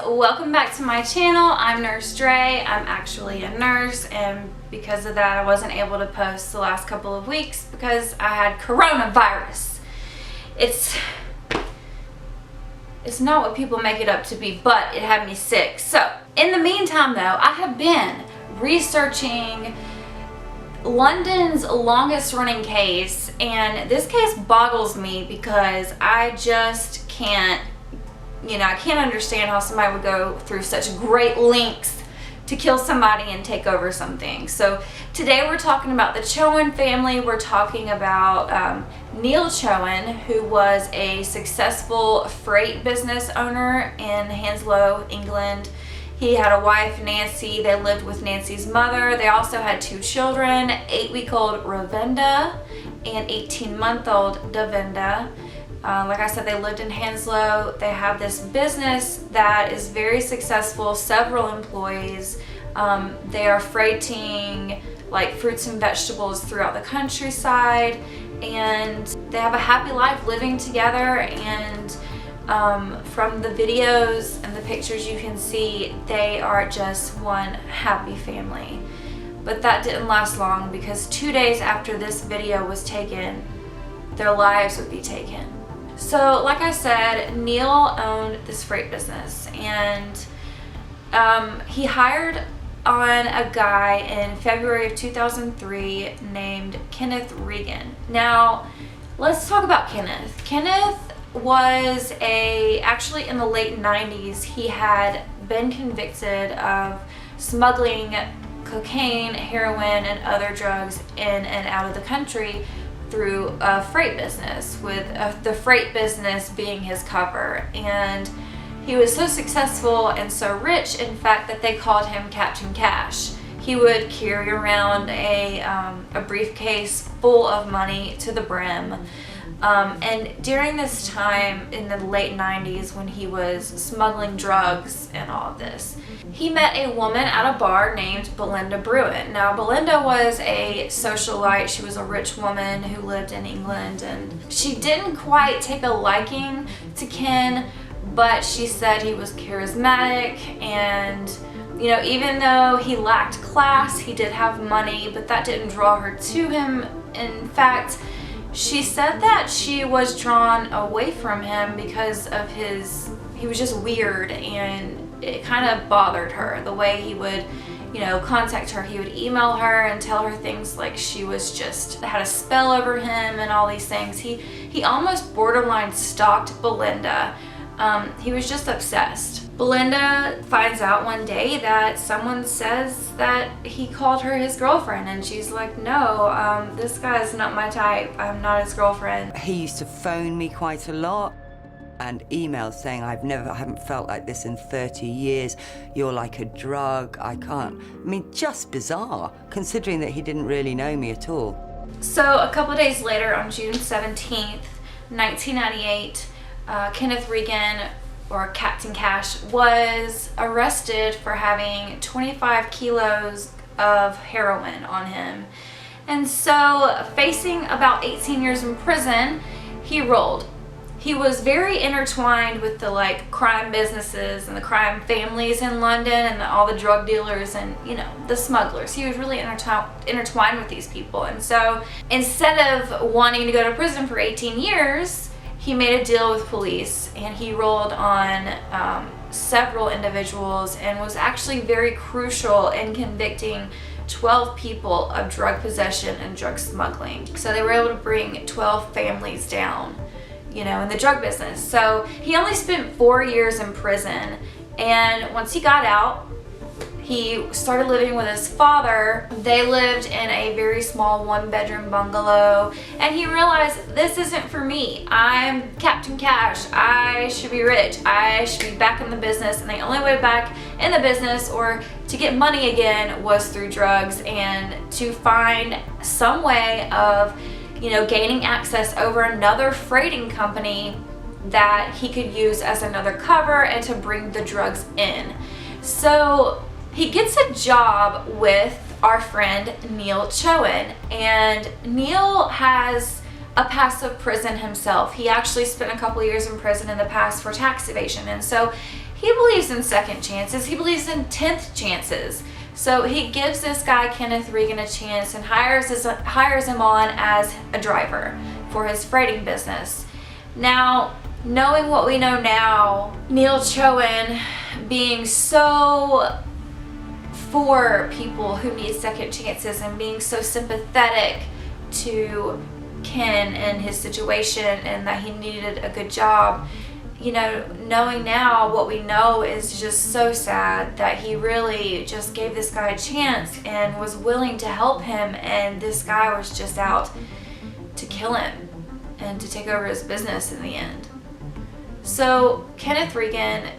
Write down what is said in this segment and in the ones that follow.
welcome back to my channel. I'm Nurse Dre. I'm actually a nurse, and because of that I wasn't able to post the last couple of weeks because I had coronavirus. It's not what people make it up to be, but it had me sick. So in the meantime though, I have been researching London's longest running case, and this case boggles me because I just can't, I can't understand how somebody would go through such great lengths to kill somebody and take over something. So today we're talking about the Chohan family. We're talking about Neil Chohan, who was a successful freight business owner in Hounslow, England. He had a wife, Nancy. They lived with Nancy's mother. They also had two children, 8-week-old Ravinda and 18-month-old Davinda. Like I said, they lived in Hounslow. They have this business that is very successful, several employees. They are freighting like fruits and vegetables throughout the countryside, and they have a happy life living together. And from the videos and the pictures you can see, they are just one happy family. But that didn't last long, because 2 days after this video was taken, their lives would be taken. So like I said, Neil owned this freight business, and he hired on a guy in February of 2003 named Kenneth Regan. Now let's talk about Kenneth. Kenneth was actually in the late 90s, he had been convicted of smuggling cocaine, heroin, and other drugs in and out of the country through a freight business, with the freight business being his cover. And he was so successful and so rich, in fact, that they called him Captain Cash. He would carry around a briefcase full of money to the brim. And during this time in the late 90s, when he was smuggling drugs and all of this, he met a woman at a bar named Belinda Bruin. Now, Belinda was a socialite. She was a rich woman who lived in England, and she didn't quite take a liking to Ken, but she said he was charismatic, and even though he lacked class, he did have money, but that didn't draw her to him. In fact, she said that she was drawn away from him because of he was just weird, and it kind of bothered her the way he would, contact her. He would email her and tell her things like she was just had a spell over him and all these things. He almost borderline stalked Belinda. He was just obsessed. Belinda finds out one day that someone says that he called her his girlfriend, and she's like, no, this guy's not my type. I'm not his girlfriend. He used to phone me quite a lot and emails saying, I haven't felt like this in 30 years. You're like a drug. I can't. Just bizarre, considering that he didn't really know me at all. So a couple of days later, on June 17th, 1998, Kenneth Regan, or Captain Cash, was arrested for having 25 kilos of heroin on him. And so, facing about 18 years in prison, he rolled. He was very intertwined with the crime businesses and the crime families in London, and all the drug dealers and the smugglers. He was really intertwined with these people. And so, instead of wanting to go to prison for 18 years, he made a deal with police, and he rolled on several individuals, and was actually very crucial in convicting 12 people of drug possession and drug smuggling. So they were able to bring 12 families down, in the drug business. So he only spent 4 years in prison, and once he got out, he started living with his father. They lived in a very small 1-bedroom bungalow, and he realized, this isn't for me. I'm Captain Cash. I should be rich. I should be back in the business, and the only way back in the business, or to get money again, was through drugs, and to find some way of, gaining access over another freighting company that he could use as another cover and to bring the drugs in. So he gets a job with our friend Neil Chohan, and Neil has a past of prison himself. He actually spent a couple years in prison in the past for tax evasion, and so he believes in second chances. He believes in 10th chances. So he gives this guy, Kenneth Regan, a chance and hires him on as a driver for his freighting business. Now, knowing what we know now, Neil Chohan being so for people who need second chances and being so sympathetic to Ken and his situation and that he needed a good job, you know, knowing now what we know is just so sad that he really just gave this guy a chance and was willing to help him, and this guy was just out to kill him and to take over his business in the end. So Kenneth Regan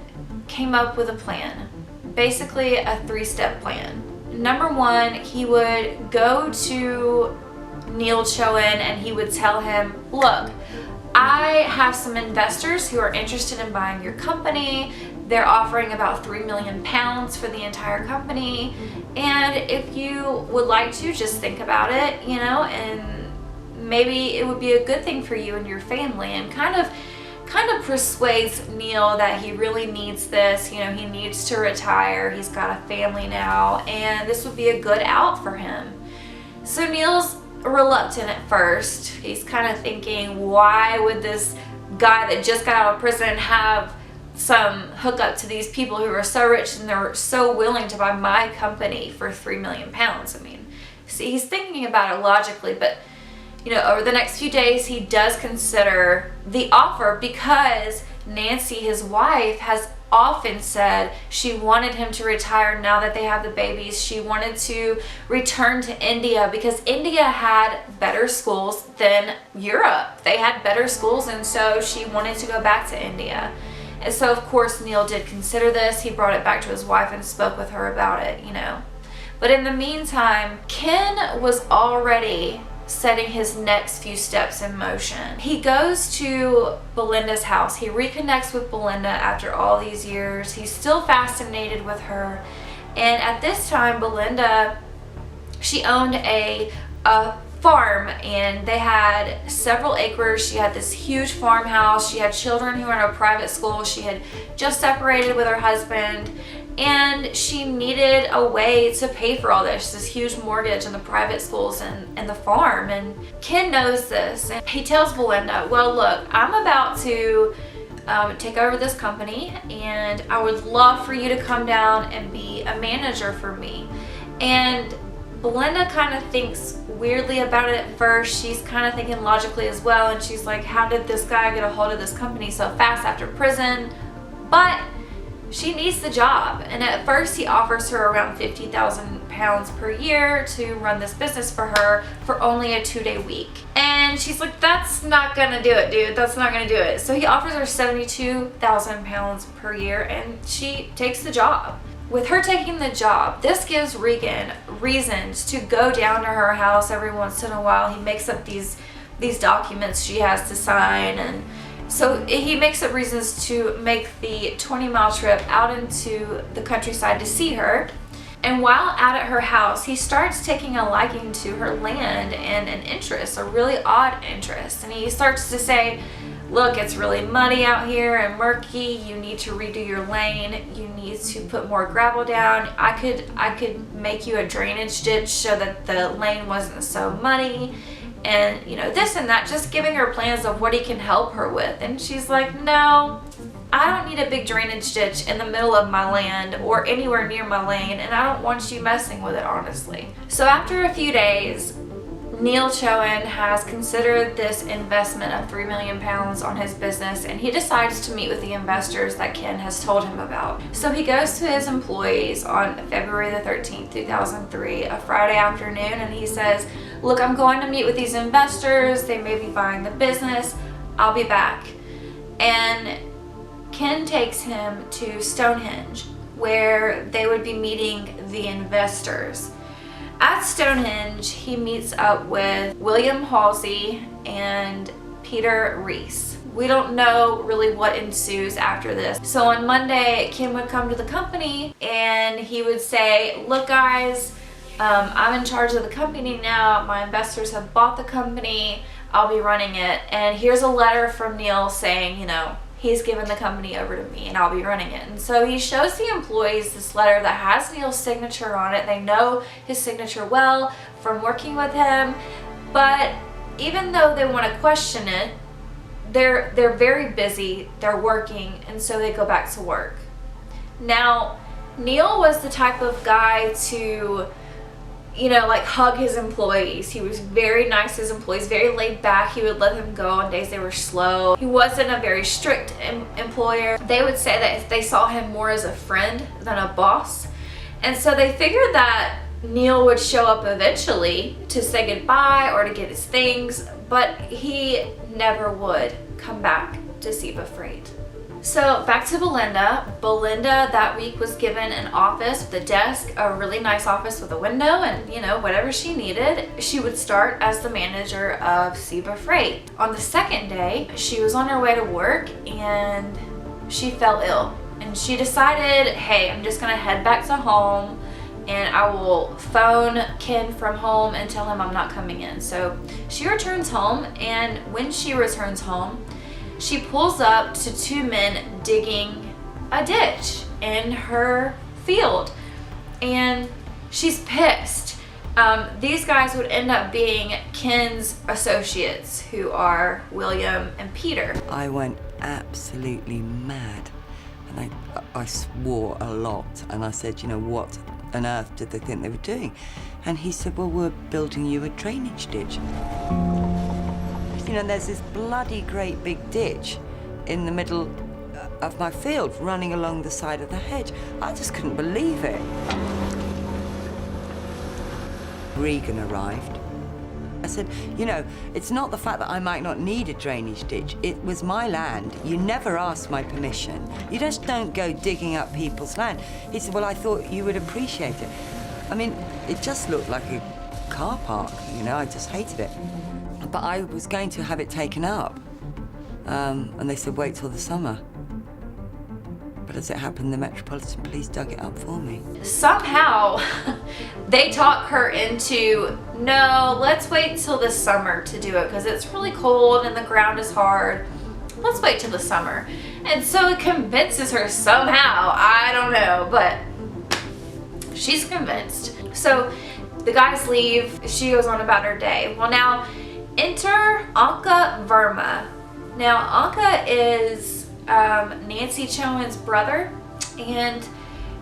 came up with a plan, basically a 3-step plan. Number 1, he would go to Neil Chohan and he would tell him, look, I have some investors who are interested in buying your company. They're offering about £3 million for the entire company. And if you would like to, just think about it, you know, and maybe it would be a good thing for you and your family, and kind of persuades Neil that he really needs this. You know, he needs to retire. He's got a family now, and this would be a good out for him. So Neil's reluctant at first. He's kind of thinking, why would this guy that just got out of prison have some hookup to these people who are so rich and they're so willing to buy my company for £3 million? I mean, see, he's thinking about it logically, but you know, over the next few days, he does consider the offer because Nancy, his wife, has often said she wanted him to retire now that they have the babies. She wanted to return to India because India had better schools than Europe. They had better schools, and so she wanted to go back to India. And so, of course, Neil did consider this. He brought it back to his wife and spoke with her about it, you know. But in the meantime, Ken was already setting his next few steps in motion. He goes to Belinda's house. He reconnects with Belinda after all these years. He's still fascinated with her. And at this time, Belinda, she owned a farm, and they had several acres. She had this huge farmhouse. She had children who were in a private school. She had just separated with her husband, and she needed a way to pay for all this huge mortgage and the private schools and the farm. And Ken knows this, and he tells Belinda, well, look, I'm about to take over this company, and I would love for you to come down and be a manager for me. And Belinda kind of thinks weirdly about it at first. She's kind of thinking logically as well, and she's like, how did this guy get a hold of this company so fast after prison? But she needs the job, and at first he offers her around £50,000 per year to run this business for her for only a 2-day week. And she's like, that's not gonna do it, dude. That's not gonna do it. So he offers her £72,000 per year, and she takes the job. With her taking the job, this gives Regan reasons to go down to her house every once in a while. He makes up these documents she has to sign, and so he makes up reasons to make the 20-mile trip out into the countryside to see her. And while out at her house, he starts taking a liking to her land and an interest, a really odd interest. And he starts to say, look, it's really muddy out here and murky. You need to redo your lane. You need to put more gravel down. I could make you a drainage ditch so that the lane wasn't so muddy. And, you know, this and that, just giving her plans of what he can help her with. And she's like, no, I don't need a big drainage ditch in the middle of my land or anywhere near my lane, and I don't want you messing with it, honestly. So after a few days, Neil Chohan has considered this investment of £3 million on his business, and he decides to meet with the investors that Ken has told him about. So he goes to his employees on February the 13th, 2003, a Friday afternoon, and he says, look, I'm going to meet with these investors. They may be buying the business. I'll be back. And Ken takes him to Stonehenge, where they would be meeting the investors. At Stonehenge, he meets up with William Halsey and Peter Reese. We don't know really what ensues after this. So on Monday, Ken would come to the company and he would say, look guys, I'm in charge of the company now. My investors have bought the company. I'll be running it. And here's a letter from Neil saying, you know, he's given the company over to me and I'll be running it. And so he shows the employees this letter that has Neil's signature on it. They know his signature well from working with him, but even though they want to question it, they're very busy, they're working, and so they go back to work. Now, Neil was the type of guy to, like hug his employees. He was very nice to his employees, very laid back. He would let them go on days they were slow. He wasn't a very strict employer. They would say that they saw him more as a friend than a boss. And so they figured that Neil would show up eventually to say goodbye or to get his things, but he never would come back to Siva Freight. So back to Belinda. Belinda that week was given an office with a desk, a really nice office with a window, and whatever she needed. She would start as the manager of Siva Freight. On the second day, she was on her way to work and she fell ill. And she decided, hey, I'm just gonna head back to home and I will phone Ken from home and tell him I'm not coming in. So she returns home, and when she returns home, she pulls up to two men digging a ditch in her field, and she's pissed. These guys would end up being Ken's associates, who are William and Peter. I went absolutely mad, and I swore a lot, and I said, what on earth did they think they were doing? And he said, well, we're building you a drainage ditch. There's this bloody great big ditch in the middle of my field running along the side of the hedge. I just couldn't believe it. Regan arrived. I said, it's not the fact that I might not need a drainage ditch. It was my land. You never asked my permission. You just don't go digging up people's land. He said, well, I thought you would appreciate it. I mean, it just looked like a car park, I just hated it. But I was going to have it taken up. And they said, wait till the summer. But as it happened, the Metropolitan Police dug it up for me. Somehow, they talk her into, no, let's wait till the summer to do it because it's really cold and the ground is hard. Let's wait till the summer. And so it convinces her somehow. I don't know, but she's convinced. So the guys leave. She goes on about her day. Well, now, enter Anka Verma. Now, Anka is Nancy Chohan's brother, and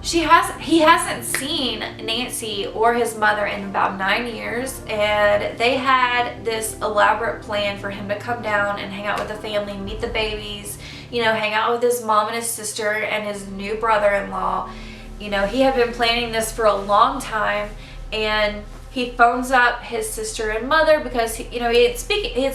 he hasn't seen Nancy or his mother in about 9 years, and they had this elaborate plan for him to come down and hang out with the family, meet the babies, hang out with his mom and his sister and his new brother-in-law. He had been planning this for a long time, and he phones up his sister and mother because he had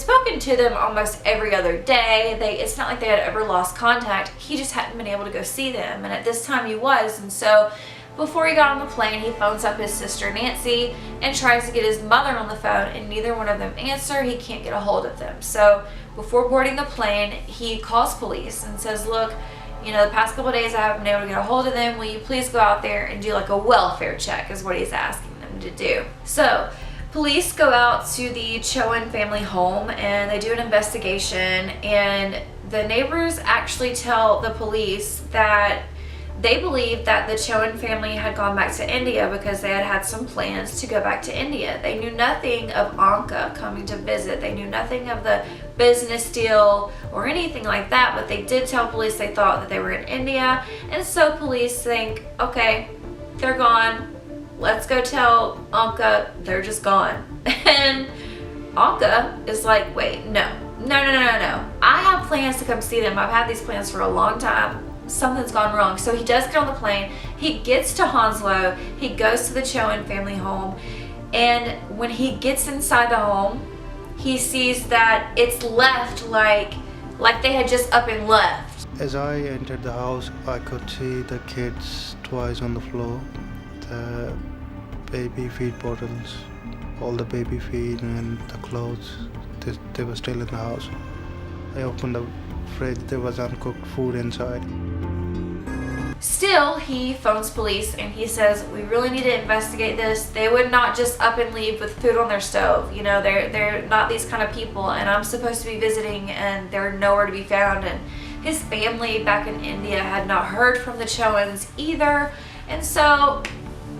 spoken to them almost every other day. It's not like they had ever lost contact. He just hadn't been able to go see them, and at this time he was. And so before he got on the plane, he phones up his sister Nancy and tries to get his mother on the phone, and neither one of them answer. He can't get a hold of them. So before boarding the plane, he calls police and says, look, the past couple of days I haven't been able to get a hold of them. Will you please go out there and do like a welfare check, is what he's asking to do. So police go out to the Chohan family home and they do an investigation, and the neighbors actually tell the police that they believe that the Chohan family had gone back to India because they had had some plans to go back to India. They knew nothing of Anka coming to visit. They knew nothing of the business deal or anything like that, but they did tell police they thought that they were in India. And so police think, okay, they're gone. Let's go tell Anka they're just gone. And Anka is like, wait, no. I have plans to come see them. I've had these plans for a long time. Something's gone wrong. So he does get on the plane. He gets to Hounslow. He goes to the Chohan family home. And when he gets inside the home, he sees that it's left like they had just up and left. As I entered the house, I could see the kids twice on the floor. The baby feed bottles, all the baby feed and the clothes, they were still in the house. I opened the fridge, there was uncooked food inside. Still, he phones police and he says, we really need to investigate this. They would not just up and leave with food on their stove. They're not these kind of people, and I'm supposed to be visiting and they're nowhere to be found. And His family back in India had not heard from the Chohans either, and so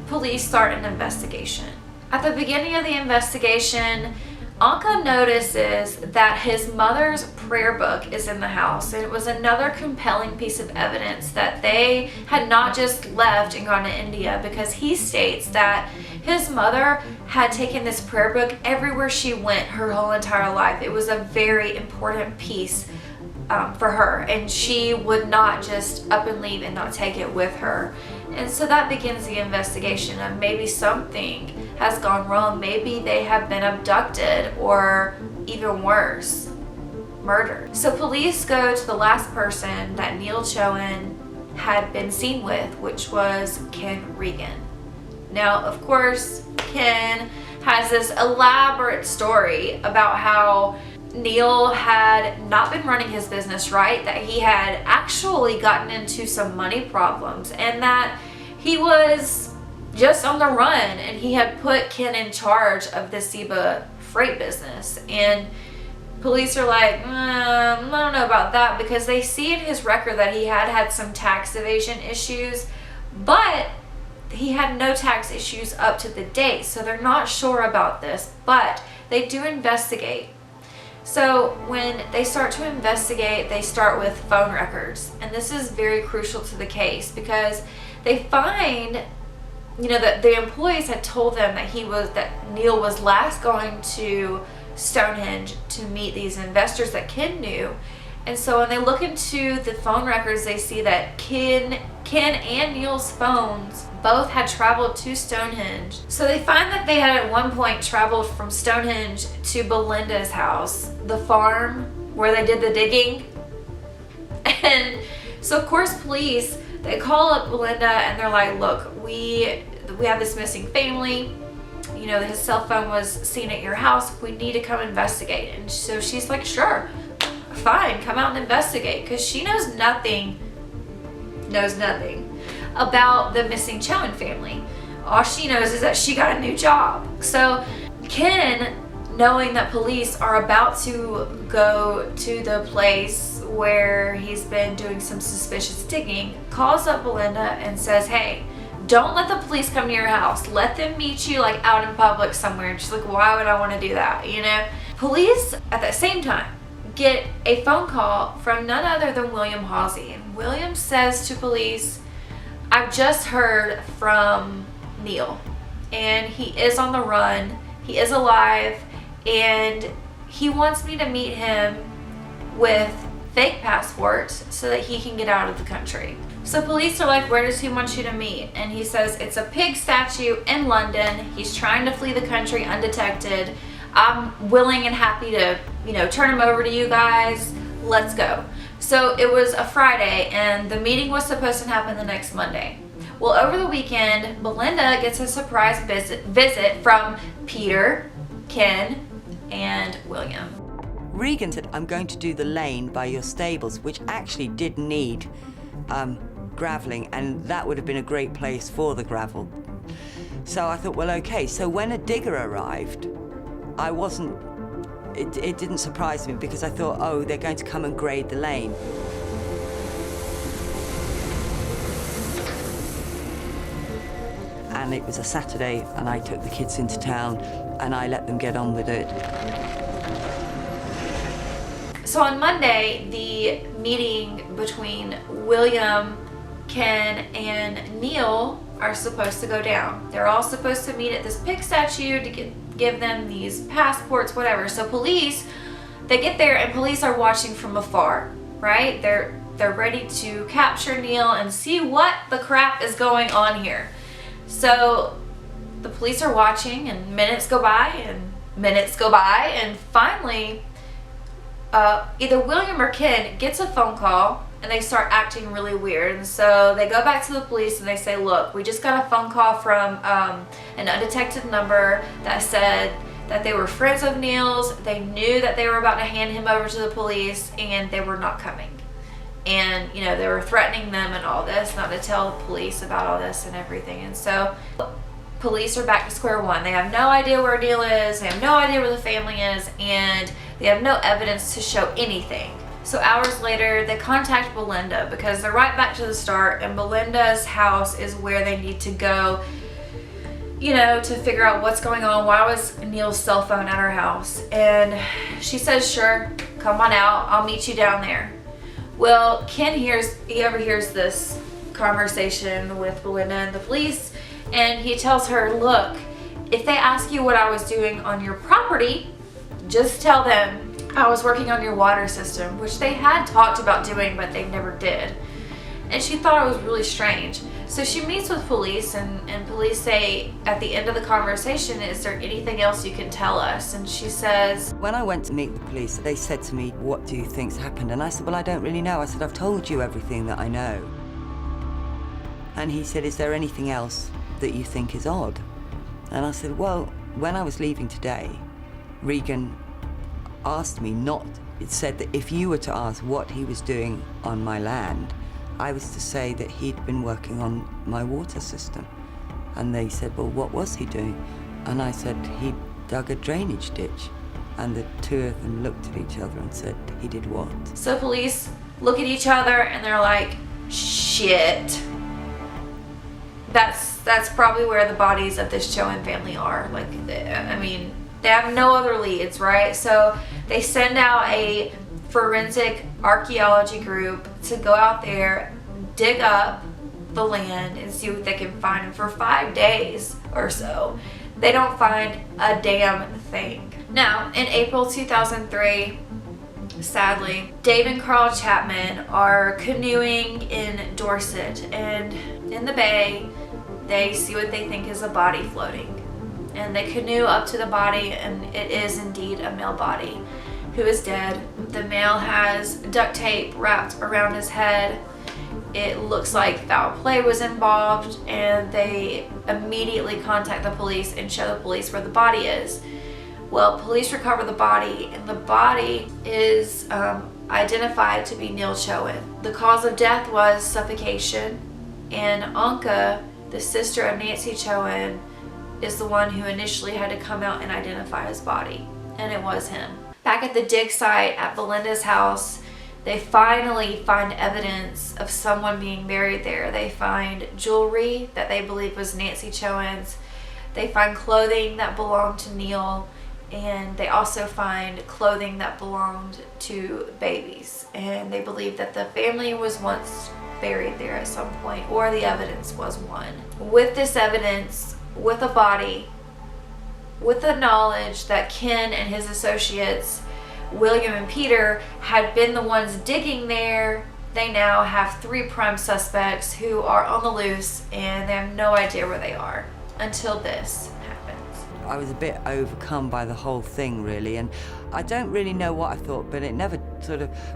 police start an investigation. At the beginning of the investigation, Anka notices that his mother's prayer book is in the house, and it was another compelling piece of evidence that they had not just left and gone to India, because he states that his mother had taken this prayer book everywhere she went her whole entire life. It was a very important piece for her, and she would not just up and leave and not take it with her. And so that begins the investigation of maybe something has gone wrong. Maybe they have been abducted, or even worse, murdered. So police go to the last person that Neil Chohan had been seen with, which was Ken Regan. Now, of course, Ken has this elaborate story about how Neil had not been running his business right, that he had actually gotten into some money problems, and that he was just on the run, and he had put Ken in charge of the Seba freight business. And police are like, I don't know about that, because they see in his record that he had had some tax evasion issues, but he had no tax issues up to the date, so they're not sure about this, but they do investigate. So when they start to investigate, they start with phone records, and this is very crucial to the case, because they find, that the employees had told them that Neil was last going to Stonehenge to meet these investors that Ken knew. And so when they look into the phone records, they see that Ken and Neil's phones both had traveled to Stonehenge. So they find that they had at one point traveled from Stonehenge to Belinda's house, the farm where they did the digging. And so of course police, they call up Belinda and they're like, look, we have this missing family. His cell phone was seen at your house. We need to come investigate. And so she's like, sure, fine, come out and investigate, because she knows nothing about the missing Chohan family. All she knows is that she got a new job. So Ken, knowing that police are about to go to the place where he's been doing some suspicious digging, calls up Belinda and says, hey, don't let the police come to your house. Let them meet you out in public somewhere. And she's like, why would I want to do that? Police at the same time get a phone call from none other than William Halsey. And William says to police, I've just heard from Neil, and he is on the run. He is alive, and he wants me to meet him with fake passports so that he can get out of the country. So police are like, where does he want you to meet? And he says, it's a pig statue in London. He's trying to flee the country undetected. I'm willing and happy to, turn him over to you guys. Let's go. So it was a Friday, and the meeting was supposed to happen the next Monday. Well, over the weekend, Belinda gets a surprise visit from Peter, Ken, and William. Regan said, I'm going to do the lane by your stables, which actually did need graveling, and that would have been a great place for the gravel. So I thought, well, okay. So when a digger arrived, it didn't surprise me, because I thought, oh, they're going to come and grade the lane. And it was a Saturday, and I took the kids into town, and I let them get on with it. So on Monday, the meeting between William, Ken, and Neil are supposed to go down. They're all supposed to meet at this pig statue to give them these passports, whatever. So police, they get there, and police are watching from afar, right? They're ready to capture Neil and see what the crap is going on here. So the police are watching, and minutes go by, and finally, either William or Ken gets a phone call, and they start acting really weird. And so they go back to the police and they say, look, we just got a phone call from an undetected number that said that they were friends of Neil's. They knew that they were about to hand him over to the police, and they were not coming. And, they were threatening them and all this, not to tell the police about all this and everything. And so police are back to square one. They have no idea where Neil is. They have no idea where the family is. And they have no evidence to show anything. So hours later, they contact Belinda because they're right back to the start, and Belinda's house is where they need to go, you know, to figure out what's going on. Why was Neil's cell phone at her house? And she says, sure, come on out. I'll meet you down there. Well, Ken overhears this conversation with Belinda and the police, and he tells her, look, if they ask you what I was doing on your property, just tell them I was working on your water system, which they had talked about doing, but they never did. And she thought it was really strange. So she meets with police, and police say at the end of the conversation, is there anything else you can tell us? And she says, when I went to meet the police, they said to me, what do you think's happened? And I said, well, I don't really know. I said, I've told you everything that I know. And he said, is there anything else that you think is odd? And I said, well, when I was leaving today, Regan asked me not, it said that if you were to ask what he was doing on my land, I was to say that he'd been working on my water system. And they said, well, what was he doing? And I said, he dug a drainage ditch. And the two of them looked at each other and said, he did what? So police look at each other and they're like, shit. That's probably where the bodies of this Chohan family are. Like, I mean, they have no other leads, right? So they send out a forensic archaeology group to go out there, dig up the land, and see what they can find. And for 5 days or so, they don't find a damn thing. Now, in April 2003, sadly, Dave and Carl Chapman are canoeing in Dorset, and in the bay, they see what they think is a body floating. And they canoe up to the body, and it is indeed a male body who is dead. The male has duct tape wrapped around his head. It looks like foul play was involved, and they immediately contact the police and show the police where the body is. Well, police recover the body, and the body is identified to be Neil Chohan. The cause of death was suffocation, and Anka, the sister of Nancy Chohan, is the one who initially had to come out and identify his body, and it was him. Back at the dig site at Belinda's house, they finally find evidence of someone being buried there. They find jewelry that they believe was Nancy Chohan's. They find clothing that belonged to Neil, and they also find clothing that belonged to babies. And they believe that the family was once buried there at some point, or the evidence was one. With this evidence, with a body, with the knowledge that Ken and his associates, William and Peter, had been the ones digging there, they now have 3 prime suspects who are on the loose, and they have no idea where they are until this happens. I was a bit overcome by the whole thing, really, and I don't really know what I thought, but it never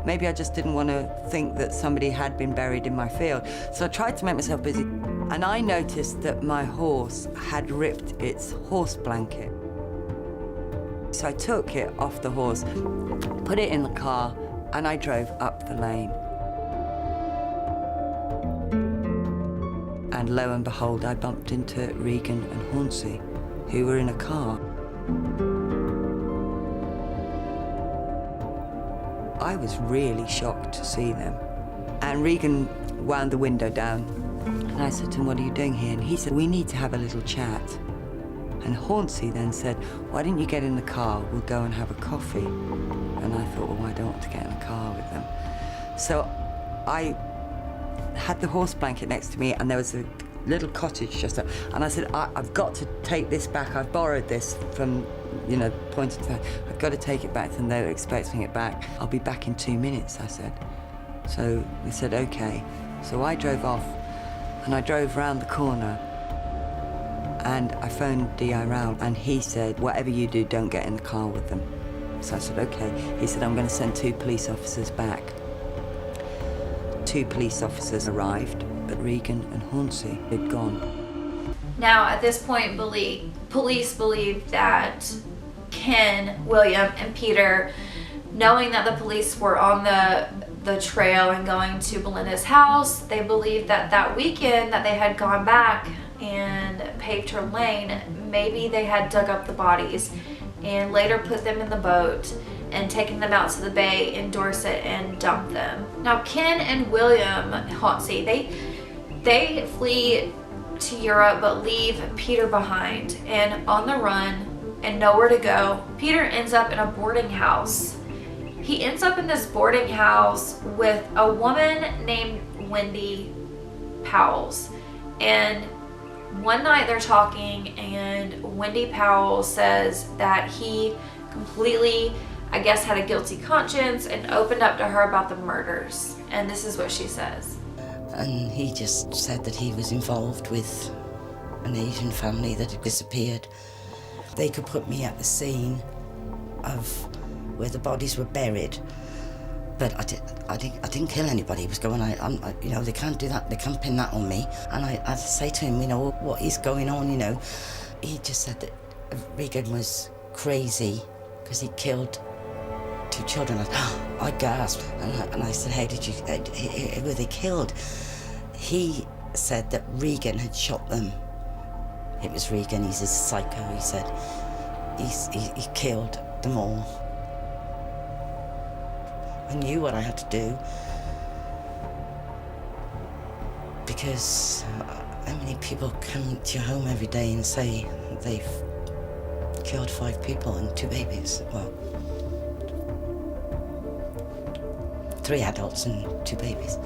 maybe I just didn't want to think that somebody had been buried in my field. So I tried to make myself busy, and I noticed that my horse had ripped its horse blanket. So I took it off the horse, put it in the car, and I drove up the lane. And lo and behold, I bumped into Regan and Hornsey, who were in a car. I was really shocked to see them. And Regan wound the window down, and I said to him, what are you doing here? And he said, we need to have a little chat. And Hornsey then said, why didn't you get in the car? We'll go and have a coffee. And I thought, well, I don't want to get in the car with them. So I had the horse blanket next to me, and there was a little cottage just up. And I said, I've got to take this back. I've borrowed this from, point of time. I've got to take it back, and they're expecting it back. I'll be back in 2 minutes, I said. So they said, okay. So I drove off, and I drove round the corner, and I phoned D.I. Rao, and he said, whatever you do, don't get in the car with them. So I said, okay. He said, I'm going to send 2 police officers back. 2 police officers arrived, but Regan and Hornsey had gone. Now, at this point, police believe that Ken, William, and Peter, knowing that the police were on the trail and going to Belinda's house, they believed that that weekend that they had gone back and paved her lane, maybe they had dug up the bodies and later put them in the boat and taken them out to the bay in Dorset and dumped them. Now, Ken and William Hauncey, they flee to Europe but leave Peter behind, and on the run and nowhere to go, Peter ends up in a boarding house. He ends up in this boarding house with a woman named Wendy Powles, and one night they're talking and Wendy Powell says that he completely, I guess, had a guilty conscience and opened up to her about the murders. And this is what she says. And he just said that he was involved with an Asian family that had disappeared. They could put me at the scene of where the bodies were buried, but I didn't kill anybody. It was going, you know, they can't do that, they can't pin that on me. And I say to him, you know, what is going on, you know? He just said that Regan was crazy because he killed 2 children. I gasped, and I said, who were they killed? He said that Regan had shot them. It was Regan, he's a psycho, he said. He killed them all. I knew what I had to do, because how many people come to your home every day and say they've killed 5 people and 2 babies? Well, 3 adults and 2 babies.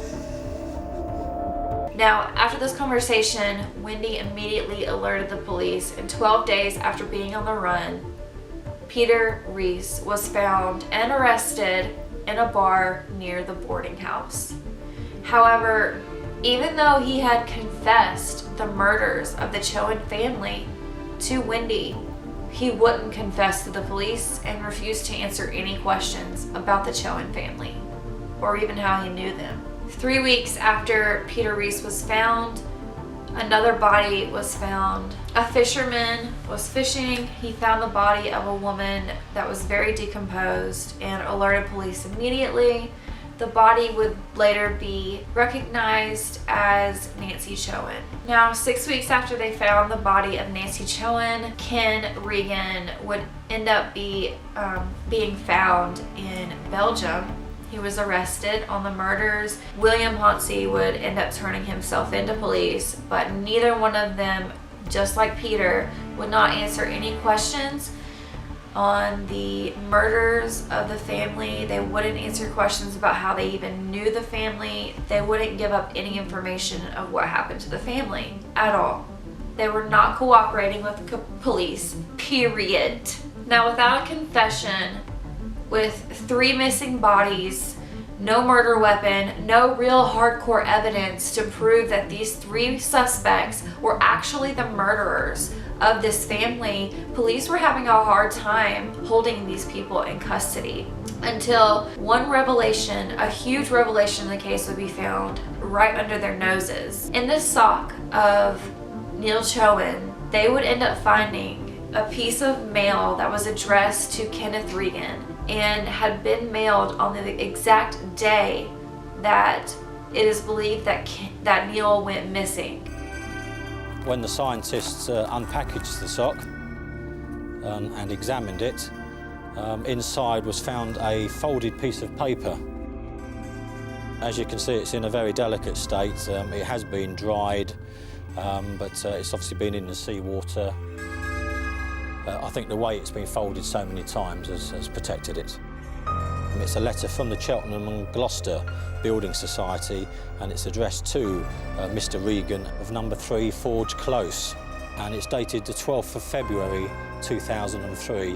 Now, after this conversation, Wendy immediately alerted the police, and 12 days after being on the run, Peter Reese was found and arrested in a bar near the boarding house. However, even though he had confessed the murders of the Chohan family to Wendy, he wouldn't confess to the police and refused to answer any questions about the Chohan family or even how he knew them. 3 weeks after Peter Reese was found, another body was found. A fisherman was fishing. He found the body of a woman that was very decomposed and alerted police immediately. The body would later be recognized as Nancy Chohan. Now, 6 weeks after they found the body of Nancy Chohan, Ken Regan would end up being found in Belgium. He was arrested on the murders. William Hauncey would end up turning himself into police, but neither one of them, just like Peter, would not answer any questions on the murders of the family. They wouldn't answer questions about how they even knew the family. They wouldn't give up any information of what happened to the family at all. They were not cooperating with the police, period. Now, without a confession, with 3 missing bodies, no murder weapon, no real hardcore evidence to prove that these 3 suspects were actually the murderers of this family, police were having a hard time holding these people in custody until one revelation, a huge revelation in the case, would be found right under their noses. In this sock of Neil Chohan, they would end up finding a piece of mail that was addressed to Kenneth Regan and had been mailed on the exact day that it is believed that Neil went missing. When the scientists unpackaged the sock and examined it, inside was found a folded piece of paper. As you can see, it's in a very delicate state. It has been dried, but it's obviously been in the seawater. I think the way it's been folded so many times has protected it. It's a letter from the Cheltenham and Gloucester Building Society, and it's addressed to Mr. Regan of number 3 Forge Close, and it's dated the 12th of February 2003,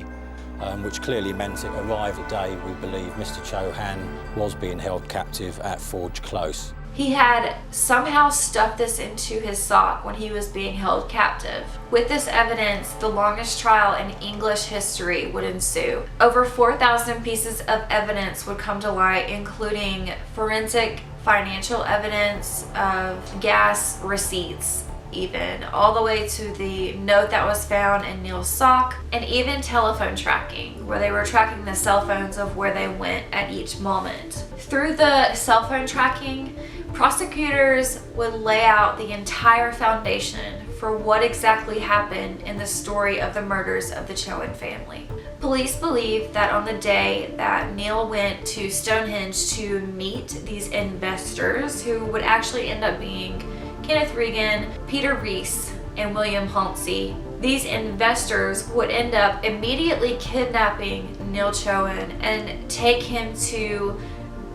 which clearly meant it arrived the day we believe Mr. Chohan was being held captive at Forge Close. He had somehow stuffed this into his sock when he was being held captive. With this evidence, the longest trial in English history would ensue. Over 4,000 pieces of evidence would come to light, including forensic financial evidence of gas receipts, even all the way to the note that was found in Neil's sock, and even telephone tracking, where they were tracking the cell phones of where they went at each moment. Through the cell phone tracking, prosecutors would lay out the entire foundation for what exactly happened in the story of the murders of the Chohan family. Police believe that on the day that Neil went to Stonehenge to meet these investors, who would actually end up being Kenneth Regan, Peter Reese, and William Halsey, these investors would end up immediately kidnapping Neil Chohan and take him to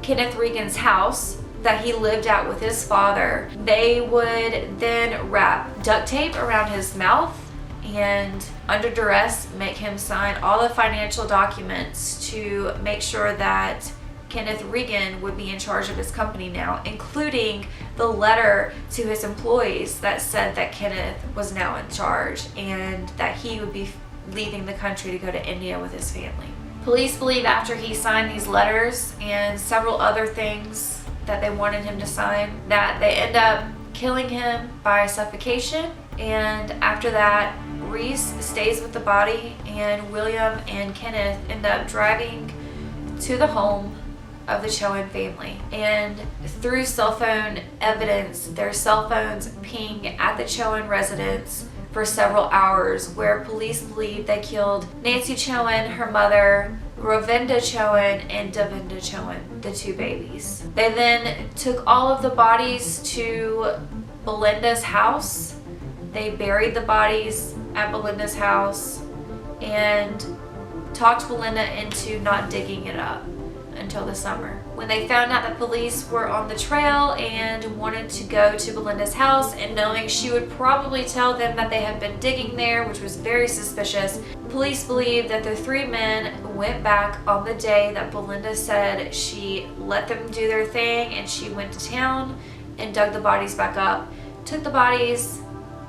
Kenneth Regan's house that he lived at with his father. They would then wrap duct tape around his mouth and under duress make him sign all the financial documents to make sure that Kenneth Regan would be in charge of his company now, including the letter to his employees that said that Kenneth was now in charge and that he would be leaving the country to go to India with his family. Police believe after he signed these letters and several other things that they wanted him to sign, that they end up killing him by suffocation, and after that Reese stays with the body and William and Kenneth end up driving to the home of the Chohan family. And through cell phone evidence, their cell phones ping at the Chohan residence for several hours, where police believe they killed Nancy Chohan, her mother, Ravinda Chohan, and Davinda Chohan, the two babies. They then took all of the bodies to Belinda's house. They buried the bodies at Belinda's house and talked Belinda into not digging it up until the summer. When they found out that police were on the trail and wanted to go to Belinda's house, and knowing she would probably tell them that they had been digging there, which was very suspicious, police believe that the three men went back on the day that Belinda said she let them do their thing, and she went to town and dug the bodies back up, took the bodies,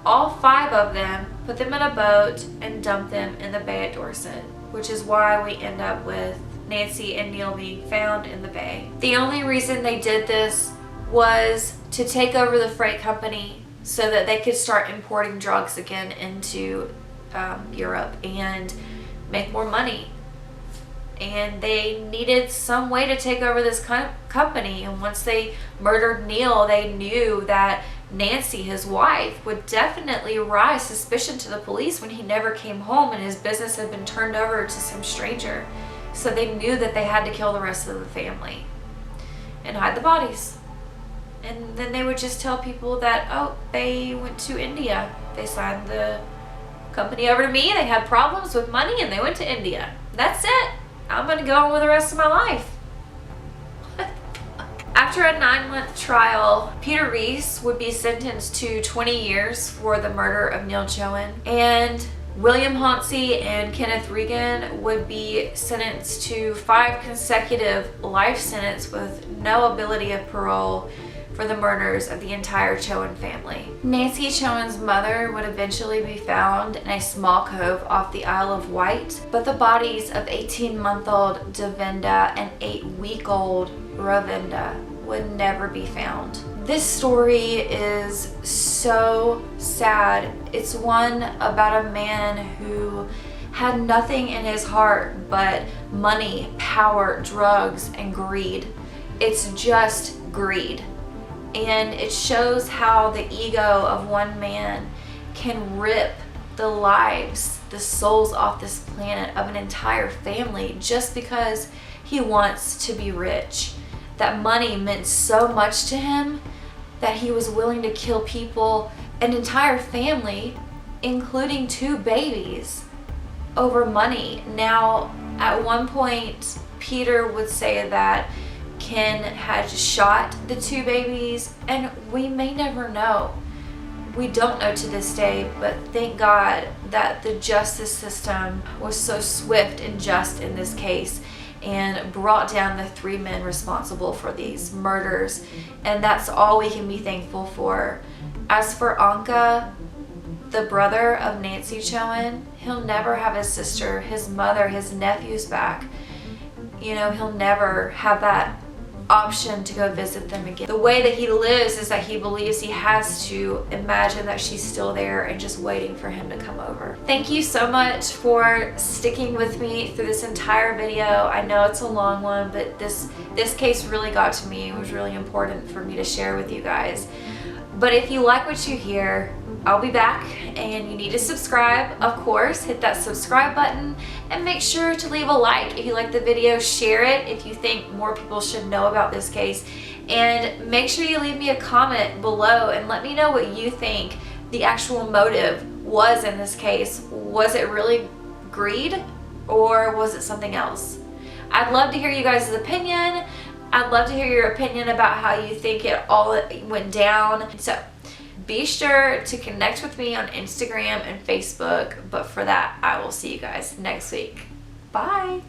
all 5 of them, put them in a boat and dumped them in the bay at Dorset, which is why we end up with Nancy and Neil being found in the bay. The only reason they did this was to take over the freight company so that they could start importing drugs again into Europe and make more money. And they needed some way to take over this company. And once they murdered Neil, they knew that Nancy, his wife, would definitely rise suspicion to the police when he never came home and his business had been turned over to some stranger. So they knew that they had to kill the rest of the family and hide the bodies. And then they would just tell people that, oh, they went to India. They signed the company over to me. They had problems with money and they went to India. That's it. I'm going to go on with the rest of my life. After a 9-month trial, Peter Reese would be sentenced to 20 years for the murder of Neil Chohan, and William Halsey and Kenneth Regan would be sentenced to 5 consecutive life sentences with no ability of parole for the murders of the entire Chohan family. Nancy Chohan's mother would eventually be found in a small cove off the Isle of Wight, but the bodies of 18-month-old Davinda and 8-week-old Ravinda would never be found. This story is so sad. It's one about a man who had nothing in his heart but money, power, drugs, and greed. It's just greed. And it shows how the ego of one man can rip the lives, the souls off this planet of an entire family just because he wants to be rich. That money meant so much to him that he was willing to kill people, an entire family, including 2 babies, over money. Now, at one point, Peter would say that Ken had shot the 2 babies, and we may never know. We don't know to this day, but thank God that the justice system was so swift and just in this case and brought down the 3 men responsible for these murders. And that's all we can be thankful for. As for Anka, the brother of Nancy Chohan, he'll never have his sister, his mother, his nephews back. You know, he'll never have that option to go visit them again. The way that he lives is that he believes he has to imagine that she's still there and just waiting for him to come over. Thank you so much for sticking with me through this entire video. I know it's a long one, but this case really got to me. It was really important for me to share with you guys. But if you like what you hear, I'll be back, and you need to subscribe, of course. Hit that subscribe button and make sure to leave a like if you like the video. Share it if you think more people should know about this case, and make sure you leave me a comment below and let me know what you think the actual motive was in this case. Was it really greed, or was it something else? I'd love to hear you guys' opinion. I'd love to hear your opinion about how you think it all went down. So be sure to connect with me on Instagram and Facebook. But for that, I will see you guys next week. Bye.